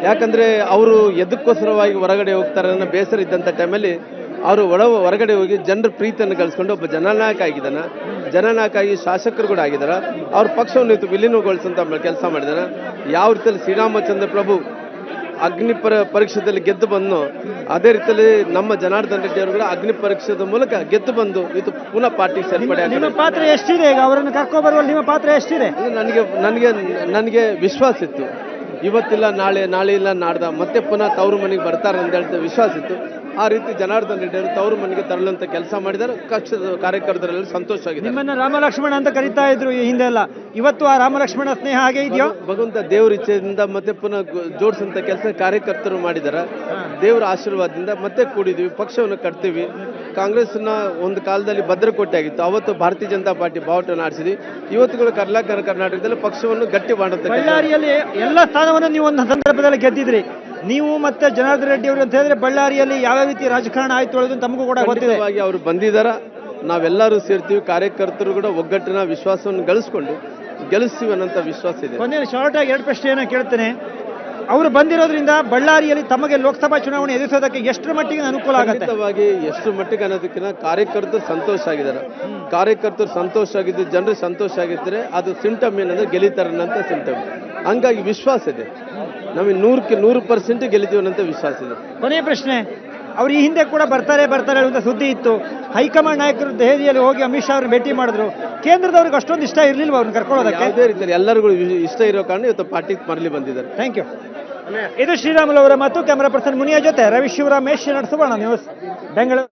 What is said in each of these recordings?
ಯಾಕಂದರೆ ಅವರು ಎದಕ್ಕೋಸ್ಕರವಾಗಿ ಹೊರಗಡೆ ಹೋಗ್ತಾರೆ ಅನ್ನೋ ಬೇಸರ ಇದ್ದಂಥ ಟೈಮಲ್ಲಿ ಅವರು ಹೊರಗಡೆ ಹೋಗಿ ಜನರ ಪ್ರೀತಿಯನ್ನು ಗಳಿಸ್ಕೊಂಡು ಒಬ್ಬ ಜನನಾಯಕ ಆಗಿದ್ದಾನೆ. ಜನನಾಯಕ ಆಗಿ ಶಾಸಕರು ಕೂಡ ಆಗಿದ್ದಾರೆ. ಅವ್ರ ಪಕ್ಷವನ್ನು ವಿಲೀನಗೊಳಿಸಂತ ಕೆಲಸ ಮಾಡಿದಾನೆ. ಯಾವ ರೀತಿಯಲ್ಲಿ ಶ್ರೀರಾಮಚಂದ್ರ ಪ್ರಭು ಅಗ್ನಿ ಪರೀಕ್ಷೆಯಲ್ಲಿ ಗೆದ್ದು ಬಂದು ಅದೇ ರೀತಿಯಲ್ಲಿ ನಮ್ಮ ಜನಾರ್ದನ್ ರೆಡ್ಡಿ ಅವರು ಕೂಡ ಅಗ್ನಿ ಪರೀಕ್ಷೆದ ಮೂಲಕ ಗೆದ್ದು ಬಂದು ಇದು ಪುನಃ ಪಾರ್ಟಿ ಸೇರ್ಪಡೆ ನಿಮ್ಮ ಪಾತ್ರ ಎಷ್ಟಿದೆ? ಈಗ ಅವರನ್ನು ಕರ್ಕೊಬರುವಲ್ಲಿ ನಿಮ್ಮ ಪಾತ್ರ ಎಷ್ಟಿದೆ? ನನಗೆ ವಿಶ್ವಾಸ ಇತ್ತು. ಇವತ್ತಿಲ್ಲ ನಾಳೆ ಇಲ್ಲ ನಾಡ್ದ ಮತ್ತೆ ಪುನಃ ತವರು ಮನೆಗೆ ಬರ್ತಾರೆ ಅಂತ ಹೇಳ್ತಾ ವಿಶ್ವಾಸ ಇತ್ತು. ಆ ರೀತಿ ಜನಾರ್ದನ್ ರೆಡ್ಡಿ ಅವರು ತವರು ಮನೆಗೆ ತರಲಂತ ಕೆಲಸ ಮಾಡಿದ್ದಾರೆ. ಪಕ್ಷದ ಕಾರ್ಯಕರ್ತರಲ್ಲಿ ಸಂತೋಷ ಆಗಿದೆ. ನಿಮ್ಮನ್ನ ರಾಮ ಲಕ್ಷ್ಮಣ ಅಂತ ಕರೀತಾ ಇದ್ರು ಈ ಹಿಂದೆ ಎಲ್ಲ. ಇವತ್ತು ಆ ರಾಮ ಲಕ್ಷ್ಮಣ ಸ್ನೇಹ ಹಾಗೆ ಇದೆಯೋ? ಭಗವಂತ ದೇವ್ರ ಇಚ್ಛೆಯಿಂದ ಮತ್ತೆ ಪುನಃ ಜೋಡಿಸಂತ ಕೆಲಸ ಕಾರ್ಯಕರ್ತರು ಮಾಡಿದ್ದಾರೆ. ದೇವರ ಆಶೀರ್ವಾದದಿಂದ ಮತ್ತೆ ಕೂಡಿದ್ವಿ, ಪಕ್ಷವನ್ನು ಕಟ್ತೀವಿ. ಕಾಂಗ್ರೆಸ್ನ ಒಂದು ಕಾಲದಲ್ಲಿ ಭದ್ರಕೋಟೆ ಆಗಿತ್ತು. ಅವತ್ತು ಭಾರತೀಯ ಜನತಾ ಪಾರ್ಟಿ ಬಾವುಟವನ್ನು ಆಡಿಸಿದ್ವಿ. ಇವತ್ತುಗಳು ಕರ್ನಾಟಕದಲ್ಲಿ ಪಕ್ಷವನ್ನು ಗಟ್ಟಿ ಮಾಡುತ್ತೆ. ಬಳ್ಳಾರಿಯಲ್ಲಿ ಎಲ್ಲ ಸ್ಥಾನವನ್ನು ನೀವು ಒಂದು ಸಂದರ್ಭದಲ್ಲಿ ಗೆದ್ದಿದ್ರಿ. ನೀವು ಮತ್ತೆ ಜನಾರ್ದನ್ ರೆಡ್ಡಿ ಅವರು ಅಂತ ಹೇಳಿದ್ರೆ ಬಳ್ಳಾರಿಯಲ್ಲಿ ಯಾವ ರೀತಿ ರಾಜಕಾರಣ ಆಯ್ತು ಹೇಳೋದು ತಮಗೂ ಕೂಡ ಗೊತ್ತಿದೆ. ಅವರು ಬಂದಿದ್ದಾರ, ನಾವೆಲ್ಲರೂ ಸೇರ್ತೀವಿ. ಕಾರ್ಯಕರ್ತರು ಕೂಡ ಒಗ್ಗಟ್ಟಿನ ವಿಶ್ವಾಸವನ್ನು ಗಳಿಸ್ಕೊಂಡು ಗೆಲ್ಲಿಸ್ತೀವಿ ಅನ್ನೋಂಥ ವಿಶ್ವಾಸ ಇದೆ. ಕೊನೆಯ ಶಾರ್ಟ್ ಆಗಿ 2 ಪ್ರಶ್ನೆಯನ್ನು ಕೇಳ್ತೇನೆ. ಅವರು ಬಂದಿರೋದ್ರಿಂದ ಬಳ್ಳಾರಿಯಲ್ಲಿ ತಮಗೆ ಲೋಕಸಭಾ ಚುನಾವಣೆ ಎದುರಿಸೋದಕ್ಕೆ ಎಷ್ಟು ಮಟ್ಟಿಗೆ ಅನುಕೂಲ ಆಗುತ್ತೆ? ಎಷ್ಟು ಮಟ್ಟಿಗೆ ಅನ್ನೋದಕ್ಕಿಂತ ಕಾರ್ಯಕರ್ತರು ಸಂತೋಷ ಆಗಿದ್ದಾರೆ. ಕಾರ್ಯಕರ್ತರು ಸಂತೋಷ ಆಗಿದ್ದು, ಜನರು ಸಂತೋಷ ಆಗಿದ್ದರೆ ಅದು ಸಿಂಟಮ್ ಏನಂದ್ರೆ ಗೆಲ್ಲಿತಾರೆ ಅನ್ನೋಂಥ ಸಿಂಟಮ್. ಹಂಗಾಗಿ ವಿಶ್ವಾಸ ಇದೆ. ನಮಗೆ 100% ಗೆಲ್ಲಿತೀವಿ ಅನ್ನೋಂಥ ವಿಶ್ವಾಸ ಇದೆ. ಕೊನೆಯ ಪ್ರಶ್ನೆ, ಅವ್ರು ಈ ಹಿಂದೆ ಕೂಡ ಬರ್ತಾರೆ ಹೇಳುವಂಥ ಸುದ್ದಿ ಇತ್ತು. ಹೈಕಮಾಂಡ್ ನಾಯಕರು ದೆಹಲಿಯಲ್ಲಿ ಹೋಗಿ ಅಮಿತ್ ಶಾ ಅವ್ರನ್ನ ಭೇಟಿ ಮಾಡಿದ್ರು. ಕೇಂದ್ರದವ್ರಿಗೆ ಅಷ್ಟೊಂದು ಇಷ್ಟ ಇರಲಿಲ್ವ ಅವ್ರನ್ನ ಕರ್ಕೊಳ್ಳೋದಕ್ಕೆ? ಯಾವುದೇ ರೀತಿಯಲ್ಲಿ ಎಲ್ಲರಿಗೂ ಇಷ್ಟ ಇರೋ ಕಾರಣ ಇವತ್ತು ಪಾರ್ಟಿಗೆ ಮರಳಿ ಬಂದಿದ್ದಾರೆ. Thank you. ಇದು ಶ್ರೀರಾಮುಲು ಅವರ ಮಾತು. ಕ್ಯಾಮರಾ ಪರ್ಸನ್ ಮುನಿಯಾ ಜೊತೆ ರವಿ ಶಿವರಾಮೇಶ್, ಸುವರ್ಣ ನ್ಯೂಸ್, ಬೆಂಗಳೂರು.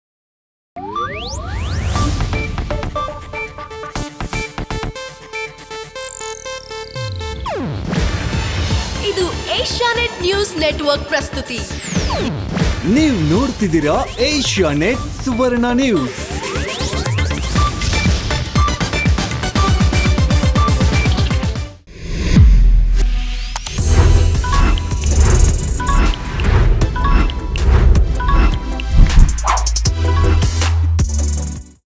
ಇದು ಏಷ್ಯಾನೆಟ್ ನ್ಯೂಸ್ ನೆಟ್ವರ್ಕ್ ಪ್ರಸ್ತುತಿ. ನೀವು ನೋಡ್ತಿದ್ದೀರಾ ಏಷ್ಯಾನೆಟ್ ಸುವರ್ಣ ನ್ಯೂಸ್.